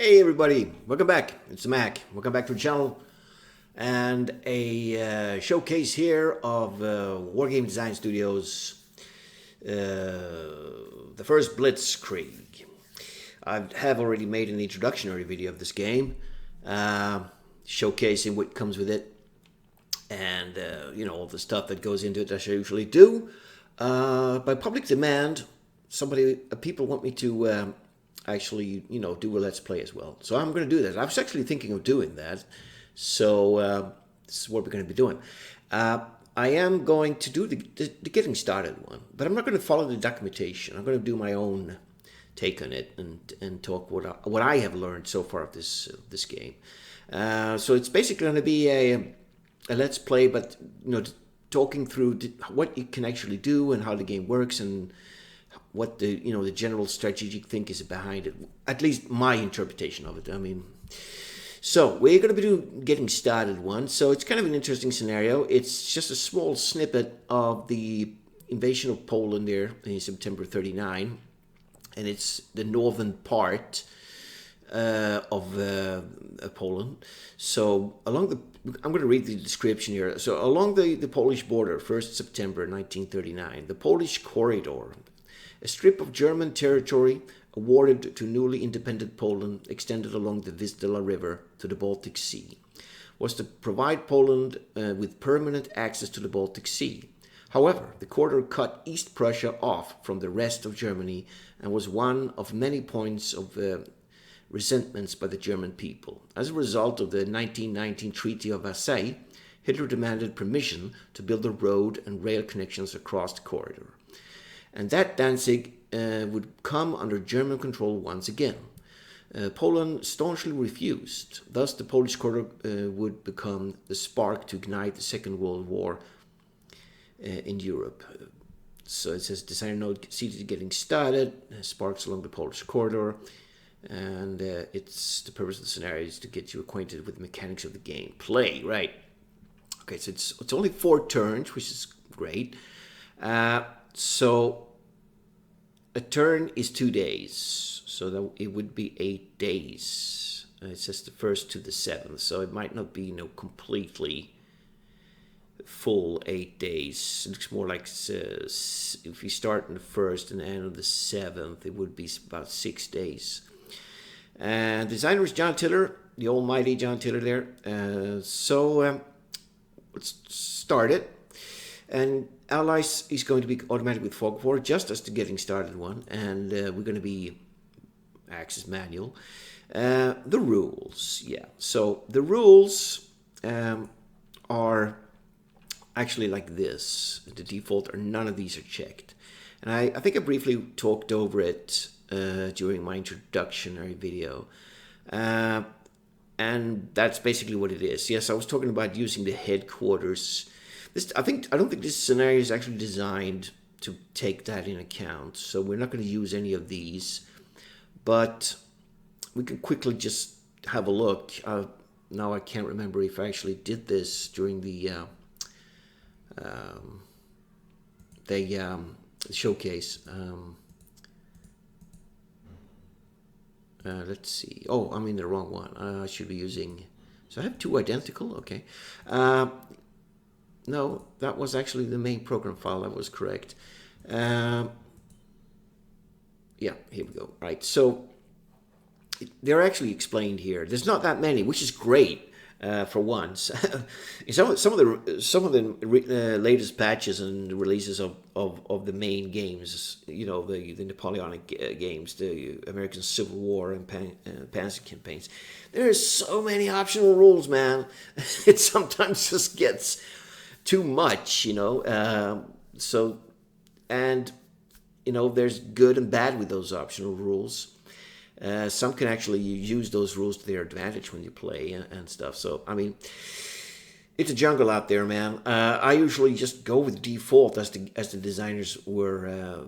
Hey everybody, welcome back. It's the Mac. Welcome back to the channel and a showcase here of Wargame Design Studios, the first Blitzkrieg. I have already made an introductory video of this game, showcasing what comes with it and all the stuff that goes into it as I usually do. By public demand, people want me to actually, do a Let's Play as well. So I'm going to do that. I was actually thinking of doing that. So this is what we're going to be doing. I am going to do the getting started one, but I'm not going to follow the documentation. I'm going to do my own take on it and talk what I have learned so far of this game. So it's basically going to be a Let's Play, but talking through what you can actually do and how the game works and what the the general strategic thing is behind it. At least my interpretation of it. I mean, so we're going to be getting started one. So it's kind of an interesting scenario. It's just a small snippet of the invasion of Poland there in September '39, and it's the northern part of Poland. So I'm going to read the description here. So along the Polish border, 1st September 1939, the Polish corridor, a strip of German territory awarded to newly independent Poland, extended along the Vistula River to the Baltic Sea, was to provide Poland with permanent access to the Baltic Sea. However, the corridor cut East Prussia off from the rest of Germany and was one of many points of resentments by the German people. As a result of the 1919 Treaty of Versailles, Hitler demanded permission to build a road and rail connections across the corridor, and that Danzig would come under German control once again. Poland staunchly refused. Thus, the Polish corridor would become the spark to ignite the Second World War in Europe. So it says, designer node seated getting started, sparks along the Polish corridor, and it's the purpose of the scenario is to get you acquainted with the mechanics of the game. Play, right. Okay, so it's only 4 turns, which is great. So a turn is 2 days, so that it would be 8 days. It says the 1st to the 7th, so it might not be completely full 8 days. It looks more like if you start on the 1st and end on the 7th, it would be about 6 days. And the designer is John Tiller, the almighty John Tiller there. So let's start it. And Allies is going to be automatic with Fog of War, just as the getting started one, and we're going to be Access Manual. The rules, yeah. So the rules are actually like this. The default are none of these are checked, and I think I briefly talked over it during my introductory video, and that's basically what it is. Yes, I was talking about using the headquarters. I don't think this scenario is actually designed to take that in account, so we're not going to use any of these, but we can quickly just have a look. Now I can't remember if I actually did this during the showcase. Let's see. Oh, I'm in the wrong one. I should be using... So I have 2 identical? Okay. No, that was actually the main program file. That was correct. Yeah, here we go. Right, so they're actually explained here. There's not that many, which is great for once. some of the latest patches and releases of the main games, the Napoleonic games, the American Civil War and Panzer campaigns. There's so many optional rules, man. It sometimes just gets too much, so, and there's good and bad with those optional rules. Some can actually use those rules to their advantage when you play and stuff. So I mean, it's a jungle out there, man. I usually just go with default as the designers were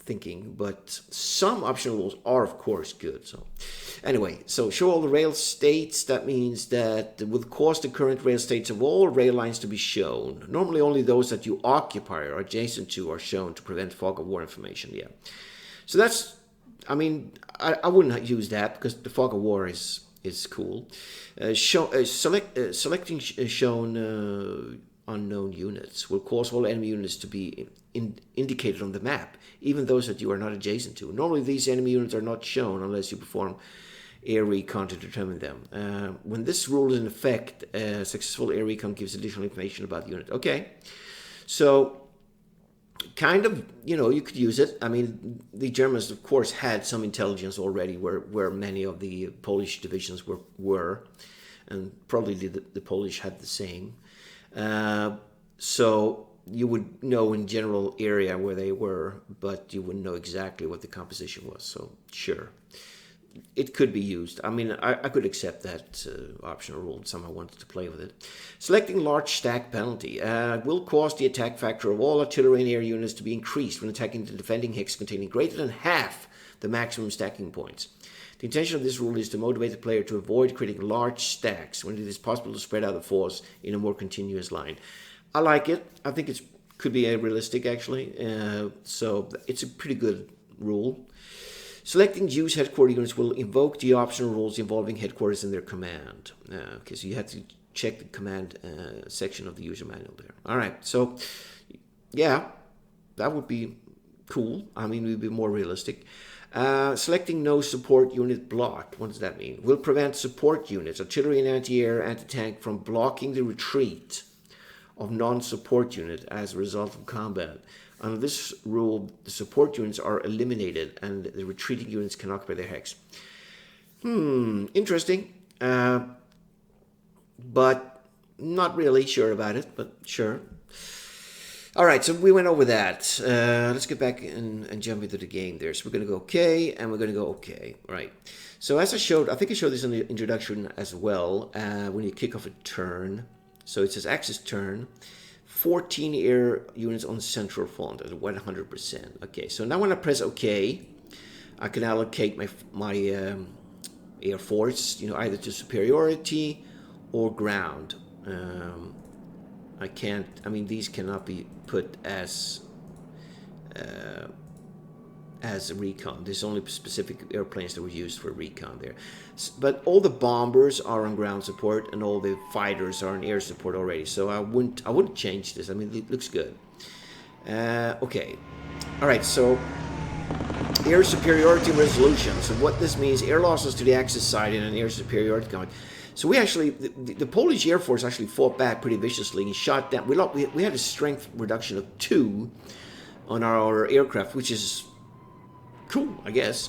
thinking, but some optional rules are of course good. So anyway, so show all the rail states. That means that will cause the current rail states of all rail lines to be shown. Normally only those that you occupy or adjacent to are shown to prevent fog of war information. Yeah, so that's I mean, I wouldn't use that because the fog of war is cool. Selecting shown unknown units will cause all enemy units to be indicated on the map, even those that you are not adjacent to. Normally, these enemy units are not shown unless you perform air recon to determine them. When this rule is in effect, successful air recon gives additional information about the unit. Okay, so kind of, you could use it. I mean, the Germans, of course, had some intelligence already where many of the Polish divisions were, and probably the Polish had the same. So you would know in general area where they were, but you wouldn't know exactly what the composition was. So sure, it could be used. I mean, I could accept that optional rule. Somehow wanted to play with it. Selecting large stack penalty will cause the attack factor of all artillery and air units to be increased when attacking the defending hex containing greater than half the maximum stacking points. The intention of this rule is to motivate the player to avoid creating large stacks when it is possible to spread out the force in a more continuous line. I like it. I think it could be realistic, actually. So it's a pretty good rule. Selecting use headquarter units will invoke the optional rules involving headquarters and their command. Okay, so you have to check the command section of the user manual there. All right, so yeah, that would be cool. I mean, it would be more realistic. Selecting no support unit blocked. What does that mean? Will prevent support units, artillery and anti-air, anti-tank from blocking the retreat of non-support unit as a result of combat. Under this rule, the support units are eliminated and the retreating units can occupy their hex. Interesting. But not really sure about it, but sure. All right, so we went over that. Let's get back and jump into the game there. So we're going to go okay, and we're going to go okay. Right. So as I showed, I think I showed this in the introduction as well, when you kick off a turn. So it says axis turn. 14 air units on the central front at 100%. Okay, so now when I press OK, I can allocate my air force, either to superiority or ground. These cannot be put as recon. There's only specific airplanes that were used for recon there. But all the bombers are on ground support and all the fighters are on air support already. So I wouldn't change this. I mean, it looks good. Okay. All right, so air superiority resolution. So what this means, air losses to the Axis side in an air superiority combat. So we actually, the Polish Air Force actually fought back pretty viciously and shot down. We had a strength reduction of 2 on our aircraft, which is cool, I guess.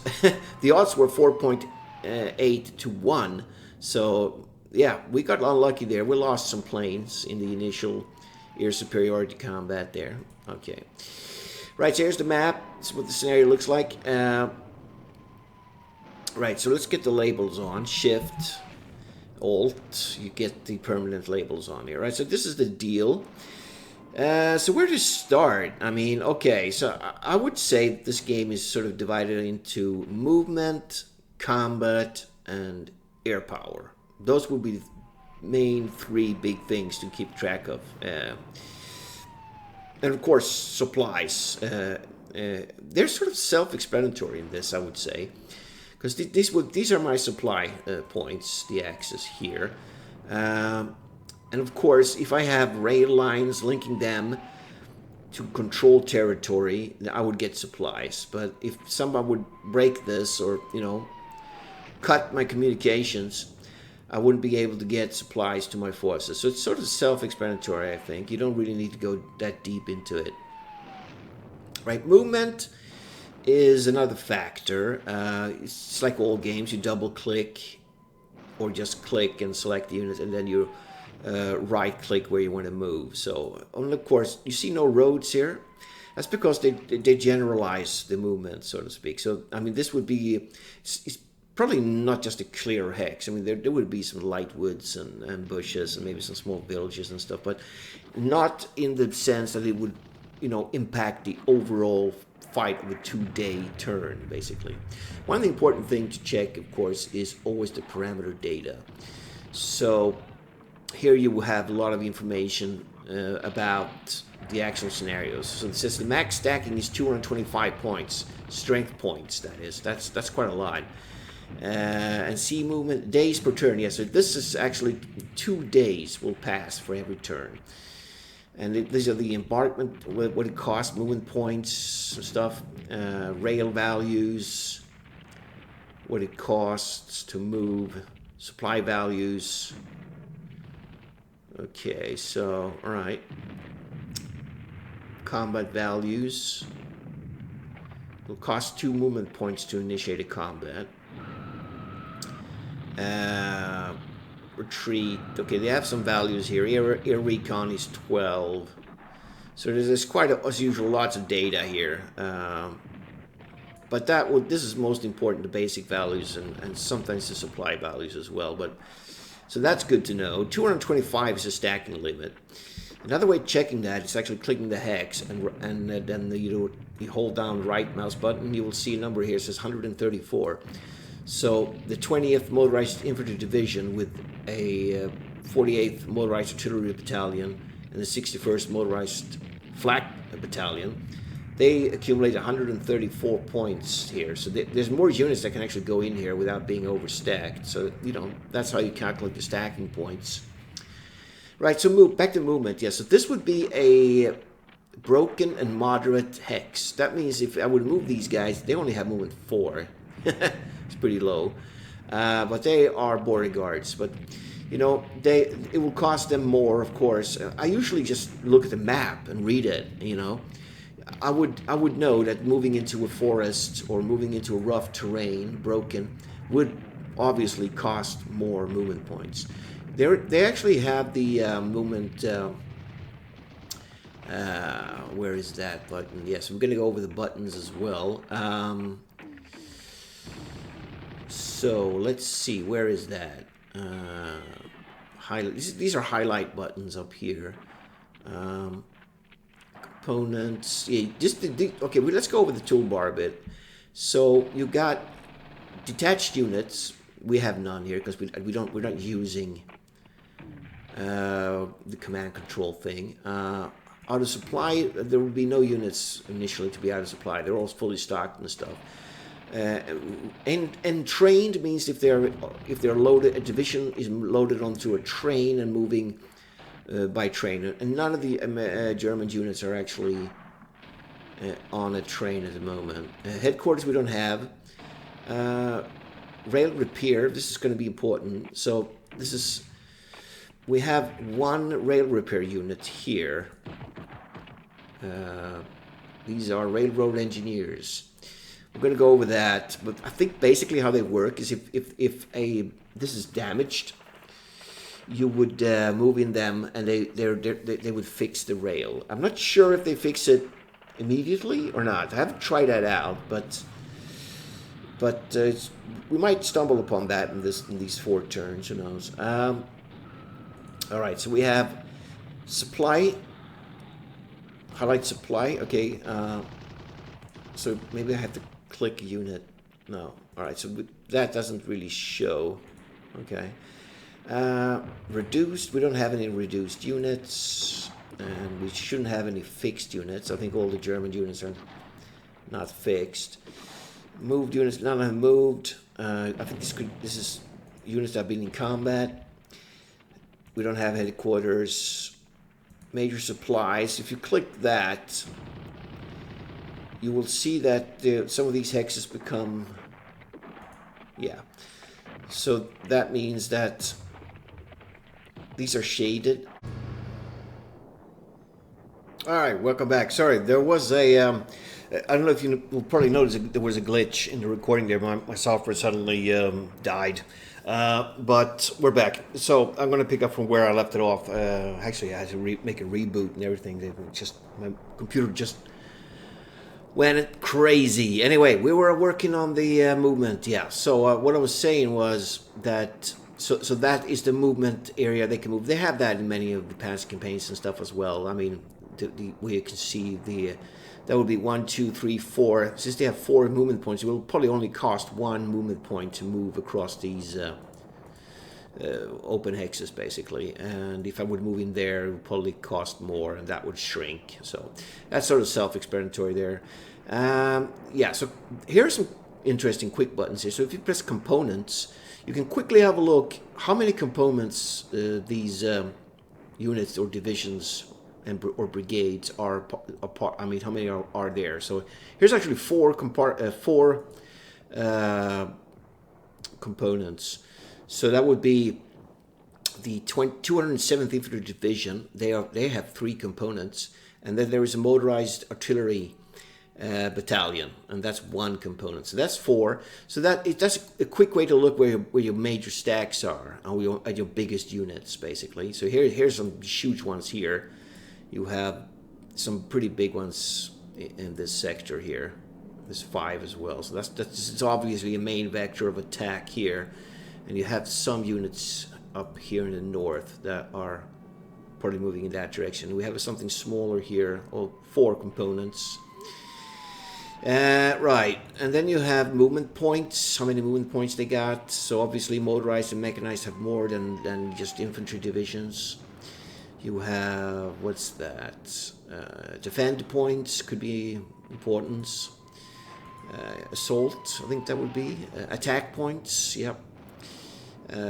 The odds were 4.8 to 1. So, yeah, we got unlucky there. We lost some planes in the initial air superiority combat there. Okay. Right, so here's the map. This is what the scenario looks like. Right, so let's get the labels on. Shift, Alt, you get the permanent labels on here. Right, so this is the deal. So where to start? I mean, okay, so I would say this game is sort of divided into movement, combat, and air power. Those would be the main 3 big things to keep track of. And of course, supplies. They're sort of self-explanatory in this, I would say. Because these are my supply points, the axis here. And of course, if I have rail lines linking them to control territory, I would get supplies. But if someone would break this or, cut my communications, I wouldn't be able to get supplies to my forces. So it's sort of self-explanatory, I think. You don't really need to go that deep into it. Right, movement is another factor. It's like all games. You double-click or just click and select the unit, and then you right-click where you want to move. So, and of course, you see no roads here. That's because they generalize the movement, so to speak. So, I mean, this would be... It's probably not just a clear hex. I mean, there would be some light woods and bushes and maybe some small villages and stuff, but not in the sense that it would, impact the overall fight of a 2-day turn, basically. One of the important things to check, of course, is always the parameter data. So here you will have a lot of information about the actual scenarios. So it says the max stacking is 225 points, strength points. That is, that's quite a lot. And sea movement days per turn. Yeah, so this is actually 2 days will pass for every turn. And these are the embarkment, what it costs, movement points and stuff, rail values, what it costs to move, supply values. Okay, so, all right. Combat values. It'll cost 2 movement points to initiate a combat. Retreat. Okay, they have some values here. Air recon is 12. So there's quite, as usual, lots of data here. But this is most important, the basic values and sometimes the supply values as well. But so that's good to know. 225 is a stacking limit. Another way of checking that is actually clicking the hex and then you hold down the right mouse button. You will see a number here. It says 134. So the 20th Motorized Infantry Division with a 48th Motorized Artillery Battalion and the 61st Motorized Flak Battalion, they accumulate 134 points here. So there's more units that can actually go in here without being overstacked. So, that's how you calculate the stacking points. Right, so back to movement. Yeah, so this would be a broken and moderate hex. That means if I would move these guys, they only have movement 4. It's pretty low. But they are border guards. But, it will cost them more, of course. I usually just look at the map and read it, I would know that moving into a forest or moving into a rough terrain, broken, would obviously cost more movement points. They actually have the movement. Where is that button? Yes, we're going to go over the buttons as well. So let's see, where is that? Highlight. These are highlight buttons up here. Components. Yeah, okay. Well, let's go over the toolbar a bit. So you got detached units. We have none here because we're not using the command control thing. Out of supply, there will be no units initially to be out of supply. They're all fully stocked and stuff. And trained means if they're loaded, a division is loaded onto a train and moving by train. And none of the German units are actually on a train at the moment. Headquarters we don't have. Rail repair. This is going to be important. So we have 1 rail repair unit here. These are railroad engineers. We're going to go over that, but I think basically how they work is if this is damaged, you would move in them and they would fix the rail. I'm not sure if they fix it immediately or not. I haven't tried that out, but we might stumble upon that in these 4 turns. Who knows? All right, so we have supply. Highlight supply. Okay. So maybe I have to click unit. No. All right. So that doesn't really show. Okay. Reduced. We don't have any reduced units, and we shouldn't have any fixed units. I think all the German units are not fixed. Moved units. None have moved. I think this is units that have been in combat. We don't have headquarters. Major supplies. If you click that, you will see that some of these hexes become, yeah. So that means that these are shaded. All right, welcome back. Sorry, there was a, I don't know if you will probably notice there was a glitch in the recording there. My software suddenly died. But we're back. So I'm going to pick up from where I left it off. Actually, I had to make a reboot and everything. My computer just went crazy. Anyway, we were working on the movement. Yeah. So what I was saying was that so that is the movement area they can move. They have that in many of the past campaigns and stuff as well. I mean, where you can see that would be 1, 2, 3, 4. Since they have 4 movement points, it will probably only cost 1 movement point to move across these open hexes basically, and if I would move in there, it would probably cost more, and that would shrink. So that's sort of self-explanatory there. Yeah, so here are some interesting quick buttons here. So if you press components, you can quickly have a look how many components these units or divisions or brigades are. I mean, how many are there? So here's actually four components. So that would be the 207th Infantry Division. They have 3 components, and then there is a motorized artillery battalion, and that's 1 component. So that's 4. So that's a quick way to look where your major stacks are, and at your biggest units basically. So here's some huge ones here. You have some pretty big ones in this sector here. There's 5 as well. So that's obviously a main vector of attack here. And you have some units up here in the north that are probably moving in that direction. We have something smaller here, 4 components. Right, and then you have movement points, how many movement points they got. So obviously motorized and mechanized have more than just infantry divisions. You have, what's that? Defend points could be importance. Assault, I think that would be. Attack points, yep.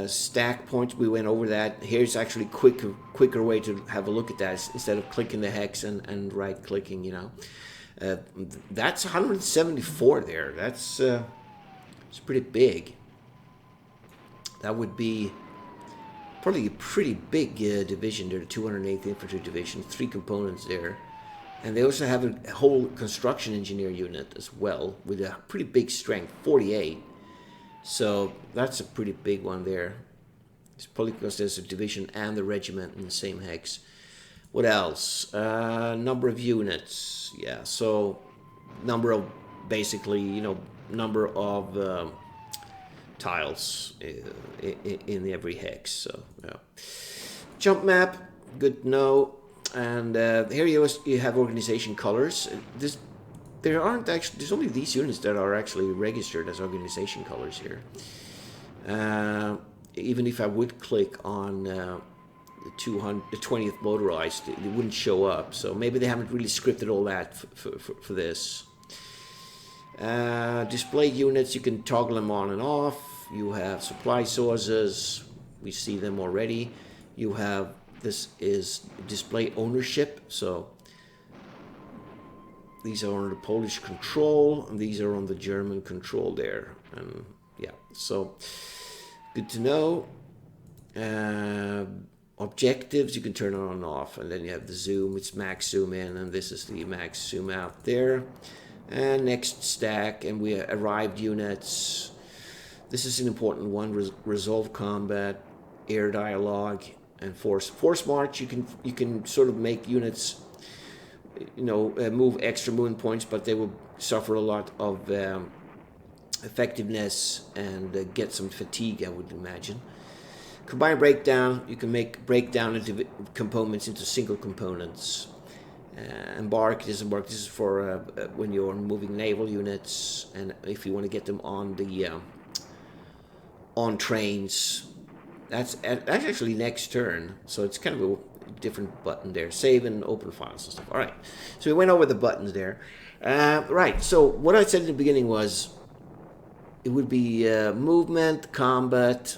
Stack points, we went over that. Here's actually quicker way to have a look at that instead of clicking the hex and right clicking, you know. That's 174 there. It's pretty big. That would be probably a pretty big division there, the 208th Infantry Division, 3 components there. And they also have a whole construction engineer unit as well with a pretty big strength, 48. So that's a pretty big one there. It's probably because there's a division and the regiment in the same hex. What else? Number of units. Yeah, so number of, basically, you know, number of tiles in every hex. So, yeah. Jump map, good to know. And here you have organization colors. There's only these units that are actually registered as organization colors here. Even if I would click on the 20th motorized, it wouldn't show up. So maybe they haven't really scripted all that for this. Display units, you can toggle them on and off. You have supply sources. We see them already. You have, this is display ownership. So these are under Polish control, and these are on the German control there. And yeah, so good to know. Objectives, you can turn on and off, and then you have the zoom, it's max zoom in, and this is the max zoom out there. And next stack, and we arrived units. This is an important one, resolve combat, air dialogue, and force march. You can sort of make units, you know, move extra movement points, but they will suffer a lot of effectiveness and get some fatigue, I would imagine. Combine breakdown, you can break down into components into single components. Embark, disembark, this is for when you're moving naval units, and if you want to get them on the on trains. That's actually next turn, so it's kind of a different button there. Save and open files and stuff. All right, so we went over the buttons there. Right, so what I said in the beginning was it would be movement, combat,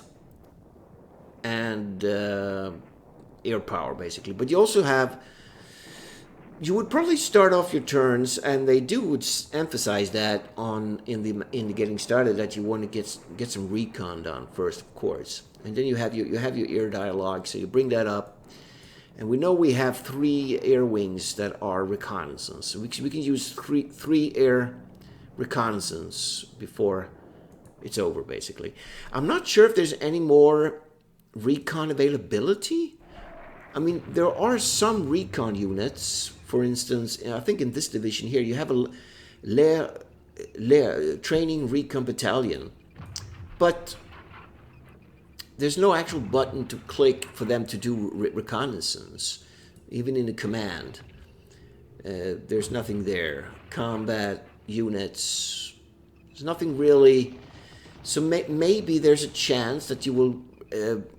and air power, basically. But you also have, you would probably start off your turns, and they would emphasize that in the getting started, that you want to get some recon done first, of course. And then you have your air dialogue, so you bring that up. And we know we have 3 air wings that are reconnaissance. So we can use three air reconnaissance before it's over, basically. I'm not sure if there's any more recon availability. I mean, there are some recon units. For instance, I think in this division here, you have a training recon battalion. But there's no actual button to click for them to do reconnaissance, even in the command. There's nothing there. Combat units, there's nothing really. So maybe there's a chance that you will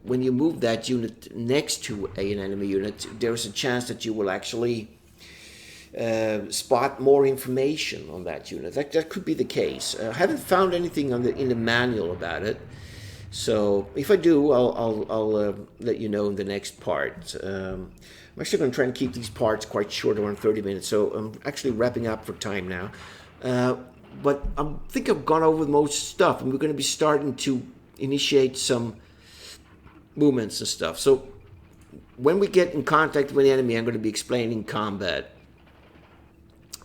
when you move that unit next to an enemy unit, there's a chance that you will actually spot more information on that unit. That could be the case. I haven't found anything in the manual about it. So if I do, I'll let you know in the next part. I'm actually going to try and keep these parts quite short, around 30 minutes. So I'm actually wrapping up for time now. But I think I've gone over most stuff, and we're going to be starting to initiate some movements and stuff. So when we get in contact with the enemy, I'm going to be explaining combat.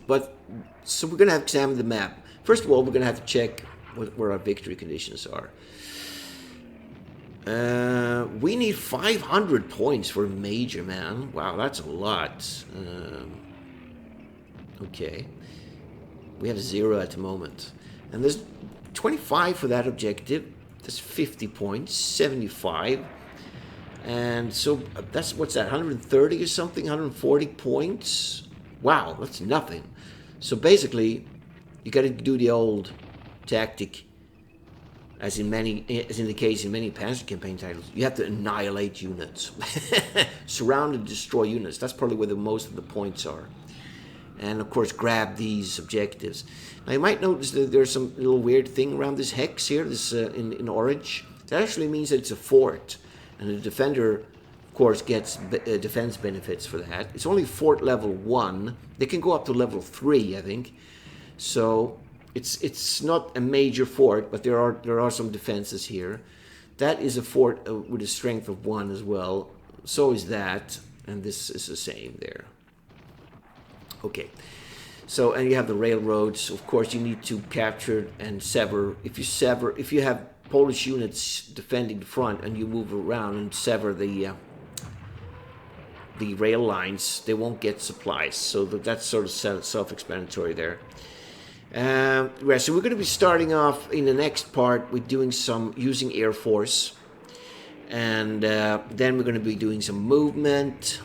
But so we're going to have to examine the map. First of all, we're going to have to check where our victory conditions are. We need 500 points for a major, man. Wow, that's a lot. Okay. We have 0 at the moment. And there's 25 for that objective. That's 50 points, 75. And so that's, what's that, 130 or something? 140 points? Wow, that's nothing. So basically, you got to do the old tactic, as in the case in many Panzer campaign titles. You have to annihilate units, surround and destroy units. That's probably where most of the points are. And of course, grab these objectives. Now you might notice that there's some little weird thing around this hex here, this in orange. That actually means that it's a fort, and the defender, of course, gets defense benefits for that. It's only fort level 1. They can go up to level 3, I think. So it's not a major fort, but there are some defenses here. That is a fort with a strength of 1 as well. So is that, and this is the same there. Okay, so, and you have the railroads. Of course, you need to capture and sever. If you have Polish units defending the front, and you move around and sever the rail lines, they won't get supplies. So that's sort of self-explanatory there. So we're going to be starting off in the next part with using Air Force, and then we're going to be doing some movement.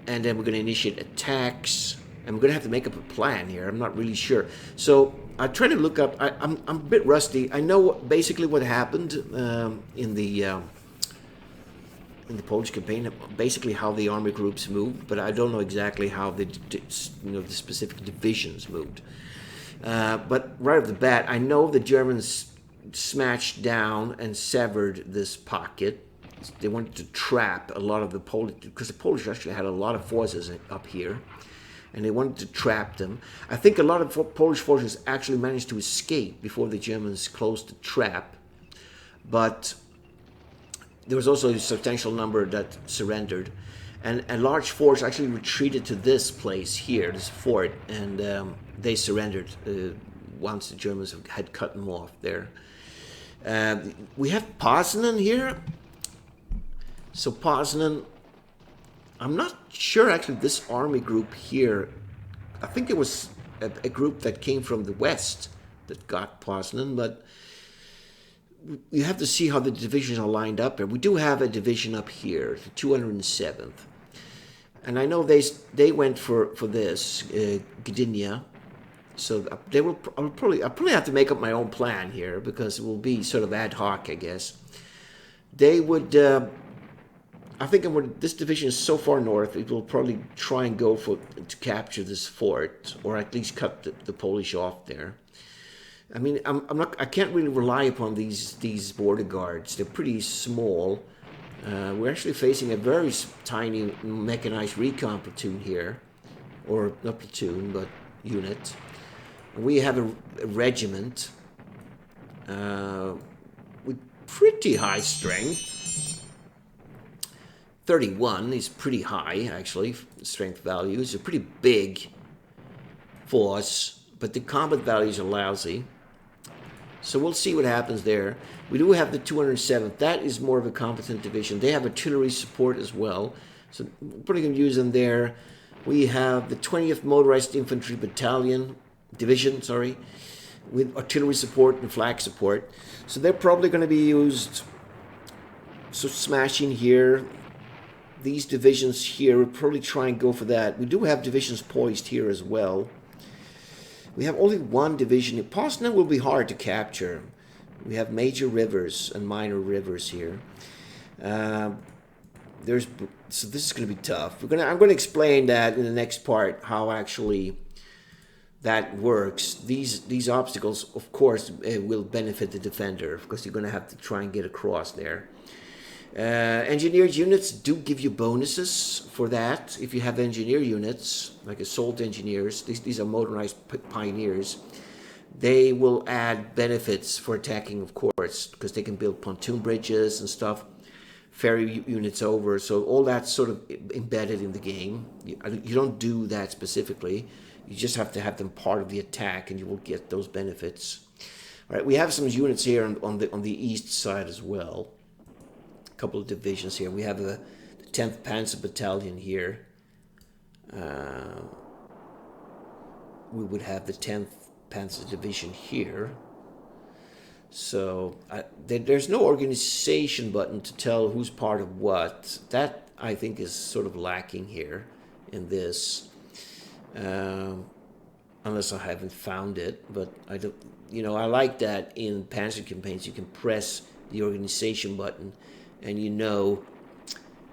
And then we're going to initiate attacks. And we're going to have to make up a plan here. I'm not really sure. So I try to look up. I'm a bit rusty. I know basically what happened in the Polish campaign. Basically how the army groups moved, but I don't know exactly how the specific divisions moved. But right off the bat, I know the Germans smashed down and severed this pocket. They wanted to trap a lot of the Polish, because the Polish actually had a lot of forces up here, and they wanted to trap them. I think a lot of Polish forces actually managed to escape before the Germans closed the trap, but there was also a substantial number that surrendered, and a large force actually retreated to this place here, this fort, and they surrendered once the Germans had cut them off there. We have Poznan here. So Poznan, I'm not sure actually this army group here, I think it was a group that came from the west that got Poznan, but you have to see how the divisions are lined up here. We do have a division up here, the 207th. And I know they went for this, Gdynia. So I'll probably have to make up my own plan here, because it will be sort of ad hoc, I guess. They would... I think this division is so far north, it will probably try and go to capture this fort, or at least cut the Polish off there. I mean, I can't really rely upon these border guards. They're pretty small. We're actually facing a very tiny mechanized recon platoon here, or not platoon, but unit. We have a regiment with pretty high strength. 31 is pretty high, actually, strength values. A pretty big force, but the combat values are lousy. So we'll see what happens there. We do have the 207th. That is more of a competent division. They have artillery support as well, so we're probably going to use them there. We have the 20th Motorized Infantry Division, with artillery support and flag support. So they're probably going to be used. So smashing here. These divisions here, we'll probably try and go for that. We do have divisions poised here as well. We have only one division. Poznan will be hard to capture. We have major rivers and minor rivers here. So this is going to be tough. I'm going to explain that in the next part, how actually that works. These obstacles, of course, will benefit the defender, because you're going to have to try and get across there. Engineered units do give you bonuses for that. If you have engineer units, like assault engineers, these are motorized pioneers, they will add benefits for attacking, of course, because they can build pontoon bridges and stuff, ferry units over. So all that's sort of embedded in the game. You don't do that specifically. You just have to have them part of the attack, and you will get those benefits. All right, we have some units here on the east side as well. A couple of divisions here. We have the 10th Panzer Battalion here. We would have the 10th Panzer Division here. So there's no organization button to tell who's part of what. That, I think, is sort of lacking here in this. Unless I haven't found it, but I don't. I like that in Panzer campaigns you can press the organization button, and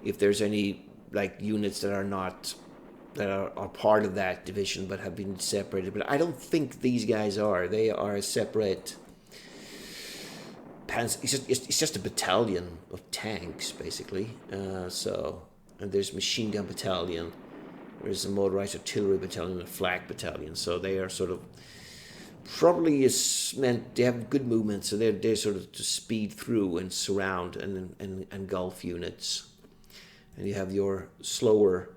if there's any units that are not are part of that division but have been separated. But I don't think these guys are. They are a separate. It's just a battalion of tanks, basically. And there's machine gun battalion. There's a motorized artillery battalion and a flak battalion. So they are sort of probably they have good movement. So they're sort of to speed through and surround and engulf units. And you have your slower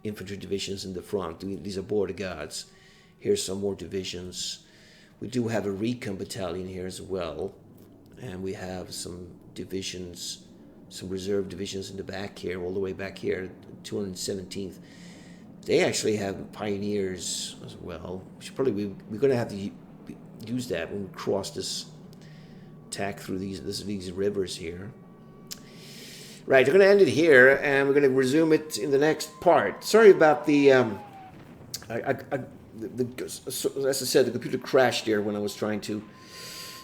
infantry divisions in the front. These are border guards. Here's some more divisions. We do have a recon battalion here as well. And we have some divisions, some reserve divisions in the back here, all the way back here, 217th. They actually have pioneers as well. We're going to have to use that when we cross this attack through these rivers here. Right, we're going to end it here, and we're going to resume it in the next part. Sorry about as I said, the computer crashed here when I was trying to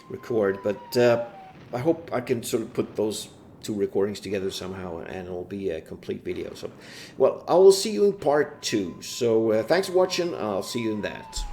record, but I hope I can sort of put those two recordings together somehow, and it'll be a complete video. So, well, I will see you in part 2. So, thanks for watching. I'll see you in that.